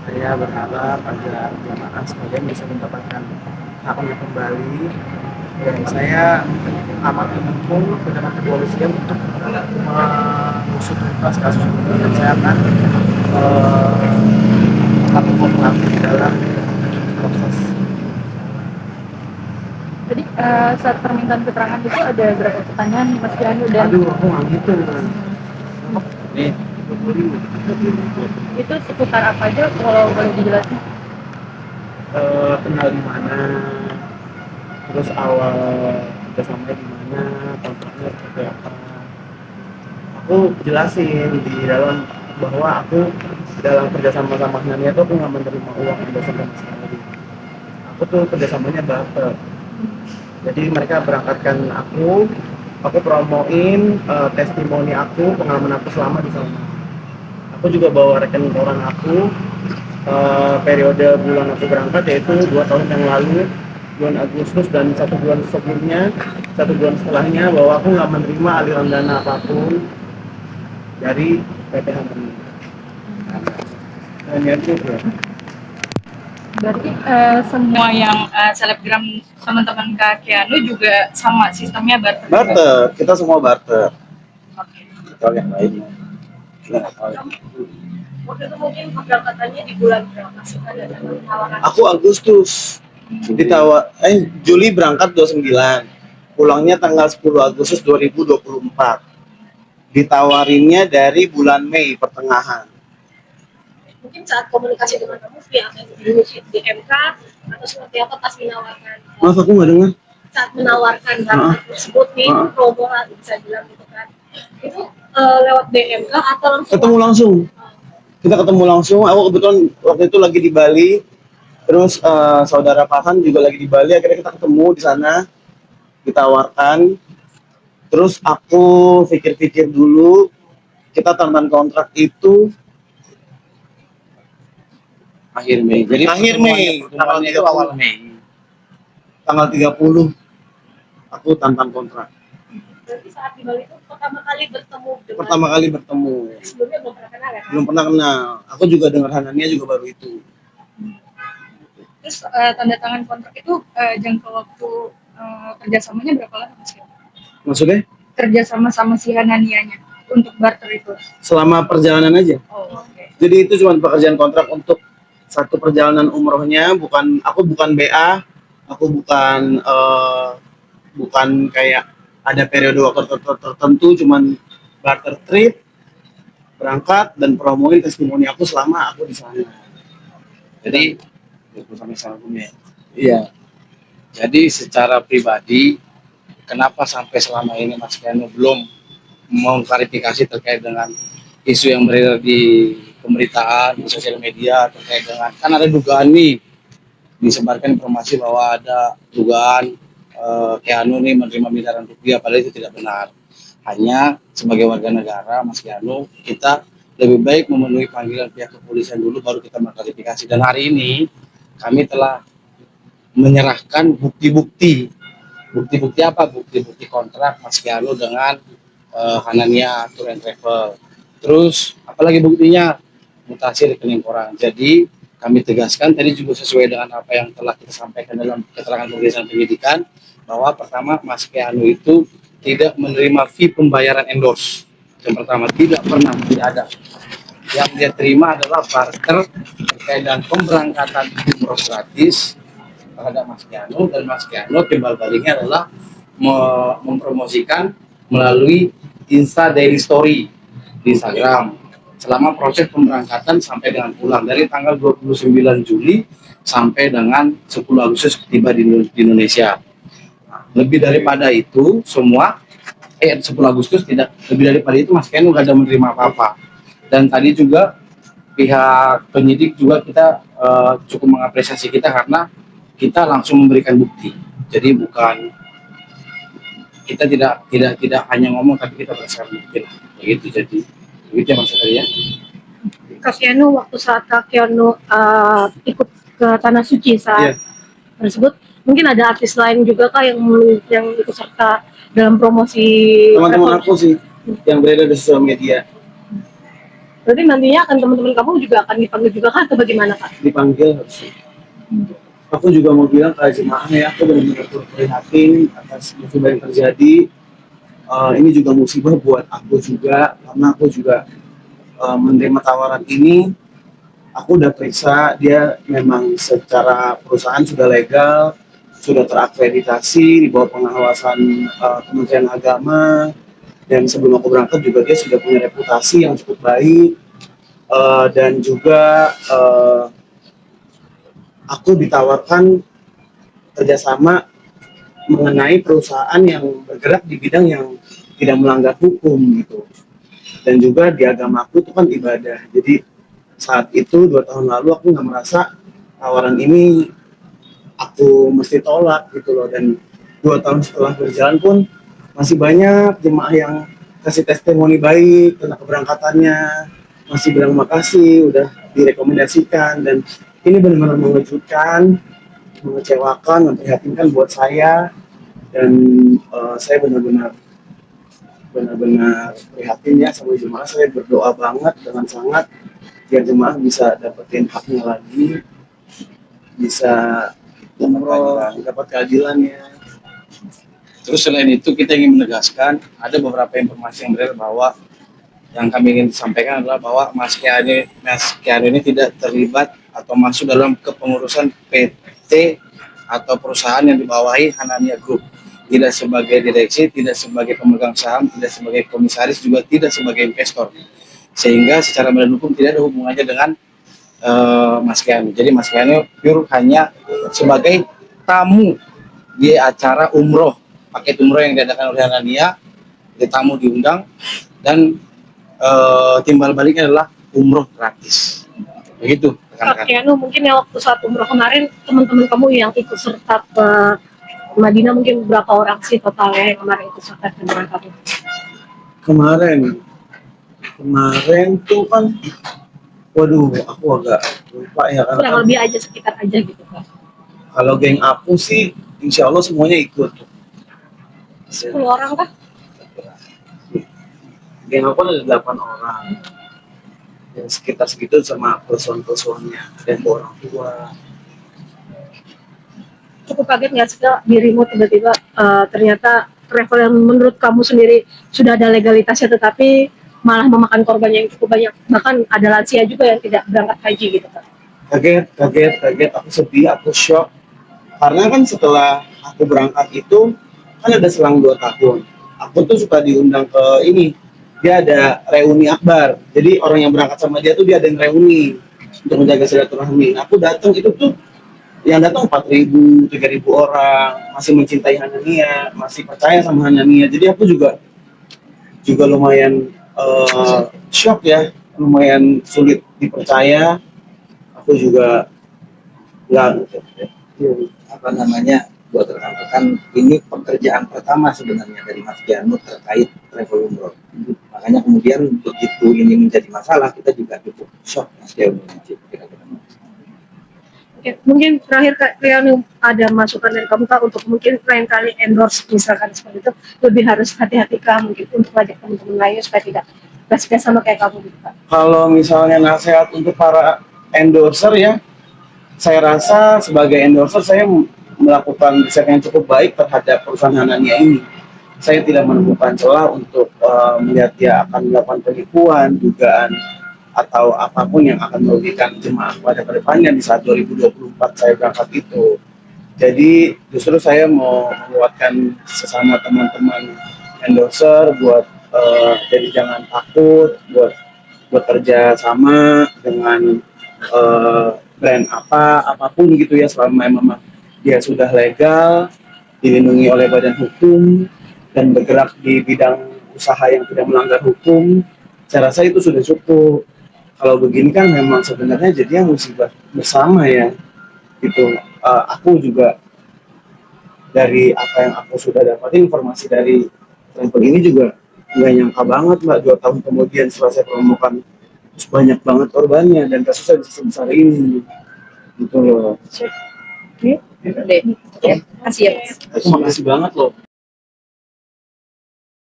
Saya berharap agar jamaah sekalian bisa mendapatkan haknya kembali, dan saya amat mendukung dengan kepolisian untuk mengusut tuntas kasus ini, dan saya akan melakukan pelaku dalam proses. Jadi saat permintaan keterangan itu ada berapa pertanyaan Mas Kianu dan Aku nggak gitu. Nih, 20.000. itu seputar apa aja kalau boleh dijelasin? Kenal di mana, terus awal kerjasamanya di mana, kontraknya seperti apa. Aku jelasin di dalam bahwa aku dalam kerjasama sama Nania tuh aku nggak menerima uang endorse sama sekali. Aku tuh kerjasamanya barter. Jadi mereka berangkatkan aku promoin testimoni aku, pengalaman aku selama di sana. Aku juga bawa rekening orang aku, periode bulan aku berangkat yaitu 2 tahun yang lalu, bulan Agustus, dan 1 bulan sebelumnya, 1 bulan setelahnya, bahwa aku nggak menerima aliran dana apapun dari PPH ini. Dan itu ya. Berarti semua yang selebgram teman-teman Kak Kianu juga sama sistemnya barter? Barter, kita semua barter. Oke. Kalau yang lain Waktu itu mungkin keberangkatannya di bulan berapa sih? Ada tawaran? aku Agustus Juli berangkat 29, pulangnya tanggal 10 Agustus 2024. Ditawarinnya dari bulan Mei pertengahan. Mungkin saat komunikasi dengan kamu via di MK atau seperti apa pas menawarkan? Maaf, aku nggak dengar. Saat menawarkan barang tersebut nih promo lah bisa bilang gitu kan? Itu lewat DMK atau langsung? Ketemu langsung. Kita ketemu langsung. Aku kebetulan waktu itu lagi di Bali. Terus saudara Pahan juga lagi di Bali. Akhirnya kita ketemu di sana, ditawarkan. Terus aku pikir-pikir dulu. Kita tanda kontrak itu akhir Mei. Jadi akhir Mei, tanggal itu awal Mei. Tanggal 30 aku tanda kontrak. Berarti saat di Bali itu pertama kali bertemu dengan... Pertama kali bertemu. Sebelumnya belum pernah kenal ya? Belum pernah kenal. Aku juga dengar Hanania juga baru itu. Terus tanda tangan kontrak itu jangka waktu kerjasamanya berapa lama Mas? Maksudnya? Kerjasama sama si Hananianya untuk barter itu? Selama perjalanan aja. Oh, oke. Jadi itu cuma pekerjaan kontrak untuk satu perjalanan umrohnya. Aku bukan BA, aku bukan kayak ada periode waktu tertentu, cuman barter trip, berangkat dan promoin testimoni aku selama aku di sana. Jadi sampai salahnya. Iya. Jadi secara pribadi, kenapa sampai selama ini Mas Kianu belum mau klarifikasi terkait dengan isu yang beredar di pemberitaan, di sosial media terkait dengan, kan ada dugaan nih, disebarkan informasi bahwa ada dugaan Kianu nih menerima miliaran rupiah, padahal itu tidak benar. Hanya sebagai warga negara, Mas Kianu, kita lebih baik memenuhi panggilan pihak kepolisian dulu, baru kita mengklarifikasi. Dan hari ini kami telah menyerahkan bukti-bukti. Bukti-bukti apa? Bukti-bukti kontrak Mas Kianu dengan Hanania Tour and Travel. Terus apalagi buktinya? Mutasi rekening orang. Jadi kami tegaskan tadi juga sesuai dengan apa yang telah kita sampaikan dalam keterangan pemeriksaan penyidikan, bahwa pertama Mas Kianu itu tidak menerima fee pembayaran endorse. Yang pertama, tidak pernah, tidak ada. Yang dia terima adalah barter terkait dengan pemberangkatan umroh gratis terhadap Mas Kianu, dan Mas Kianu timbal baliknya adalah mempromosikan melalui Insta Daily Story di Instagram selama proses pemberangkatan sampai dengan pulang dari tanggal 29 Juli sampai dengan 10 Agustus tiba di Indonesia. Lebih daripada itu semua 10 Agustus tidak, lebih daripada itu Mas Kianu nggak ada menerima apa-apa. Dan tadi juga pihak penyidik juga kita cukup mengapresiasi kita karena kita langsung memberikan bukti. Jadi bukan kita tidak hanya ngomong, tapi kita berdasarkan bukti lah. Begitu, jadi begitu ya Mas ya. Kak Kianu, waktu saat Kak Kianu ikut ke Tanah Suci saat tersebut, mungkin ada artis lain juga Kak yang ikut serta dalam promosi? Teman-teman aku sih yang berada di sosial media. Berarti nantinya akan teman-teman kamu juga akan dipanggil juga kan atau bagaimana Kak? Dipanggil harusnya. Aku juga mau bilang ke jemaah ya, aku benar-benar turut prihatin atas musibah yang terjadi. Ini juga musibah buat aku juga, karena aku juga menerima tawaran ini. Aku udah periksa, dia memang secara perusahaan sudah legal, sudah terakreditasi di bawah pengawasan Kementerian Agama, dan sebelum aku berangkat juga dia sudah punya reputasi yang cukup baik. Dan juga aku ditawarkan kerjasama mengenai perusahaan yang bergerak di bidang yang tidak melanggar hukum gitu. Dan juga di agama aku itu kan ibadah. Jadi saat itu 2 tahun lalu aku nggak merasa tawaran ini aku mesti tolak gitu loh. Dan 2 tahun setelah berjalan pun masih banyak jemaah yang kasih testimoni baik tentang keberangkatannya, masih bilang makasih udah direkomendasikan. Dan ini benar-benar mengejutkan, mengecewakan, memprihatinkan buat saya. Dan saya benar-benar prihatin ya sama jemaah. Saya berdoa banget dengan sangat biar jemaah bisa dapetin haknya lagi, bisa umroh, dapat keadilannya. Terus selain itu kita ingin menegaskan ada beberapa informasi yang beredar bahwa yang kami ingin sampaikan adalah bahwa Mas Keanu ini tidak terlibat atau masuk dalam kepengurusan PT atau perusahaan yang dibawahi Hanania Group. Tidak sebagai direksi, tidak sebagai pemegang saham, tidak sebagai komisaris, juga tidak sebagai investor. Sehingga secara badan hukum tidak ada hubungannya dengan Mas Keanu. Jadi Mas Keanu pure hanya sebagai tamu di acara umroh, paket umroh yang diadakan oleh Hanania, di tamu diundang, dan timbal baliknya adalah umroh gratis. Begitu. Kak Keanu, mungkin ya waktu saat umroh kemarin teman-teman kamu yang ikut serta ke Madinah mungkin berapa orang sih totalnya yang kemarin ikut serta dengan kamu? Kemarin tuh kan, waduh, aku agak lupa ya karena Kurang lebih aja sekitar aja gitu Kak. kalau geng aku sih, insya Allah semuanya ikut. 10 orang kah? Geng aku ada 8 orang, yang sekitar segitu sama person-personnya dan orang tua. Cukup kaget nggak sih Kak, dirimu tiba-tiba ternyata travel yang menurut kamu sendiri sudah ada legalitasnya tetapi malah memakan korban yang cukup banyak, bahkan ada lansia juga yang tidak berangkat haji gitu Kak. Kaget, aku sedih, aku shock. Karena kan setelah aku berangkat itu, kan ada selang 2 tahun. Aku tuh suka diundang ke ini, dia ada reuni akbar. Jadi orang yang berangkat sama dia tuh dia ada yang reuni untuk menjaga silaturahmi. Aku datang itu tuh yang datang 4.000, 3.000 orang, masih mencintai Hanania, masih percaya sama Hanania. Jadi aku juga lumayan shock ya, lumayan sulit dipercaya. Aku juga nggak apa namanya, buat rekan-rekan, ini pekerjaan pertama sebenarnya dari Mas Keanu terkait travel umroh. Makanya kemudian begitu ini menjadi masalah, kita juga cukup shock Mas Keanu. Oke, mungkin terakhir Kak Keanu ada masukan dari kamu Kak untuk mungkin lain kali endorse misalkan seperti itu lebih harus hati-hati Kak mungkin untuk ngajak teman-teman lain supaya tidak gas-gas sama kayak kamu gitu Kak. Kalau misalnya nasihat untuk para endorser ya, saya rasa sebagai endorser saya melakukan riset yang cukup baik terhadap perusahaan Hanania ini. Saya tidak menemukan celah untuk melihat dia akan melakukan penipuan, dugaan, atau apapun yang akan merugikan jemaah pada kedepannya di saat 2024 saya berangkat itu. Jadi justru saya mau menguatkan sesama teman-teman endorser buat jadi jangan takut buat bekerja sama dengan brand apapun gitu ya, selama memang dia sudah legal, dilindungi oleh badan hukum dan bergerak di bidang usaha yang tidak melanggar hukum. Saya rasa itu sudah cukup. Kalau begini kan memang sebenarnya jadinya musibah bersama ya gitu. Aku juga dari apa yang aku sudah dapat informasi dari travel ini juga nggak nyangka banget Mbak, 2 tahun kemudian setelah saya menemukan banyak banget korbannya dan kasusnya bisa sebesar ini gitu loh. Oke, terima kasih ya. Aku makasih banget loh.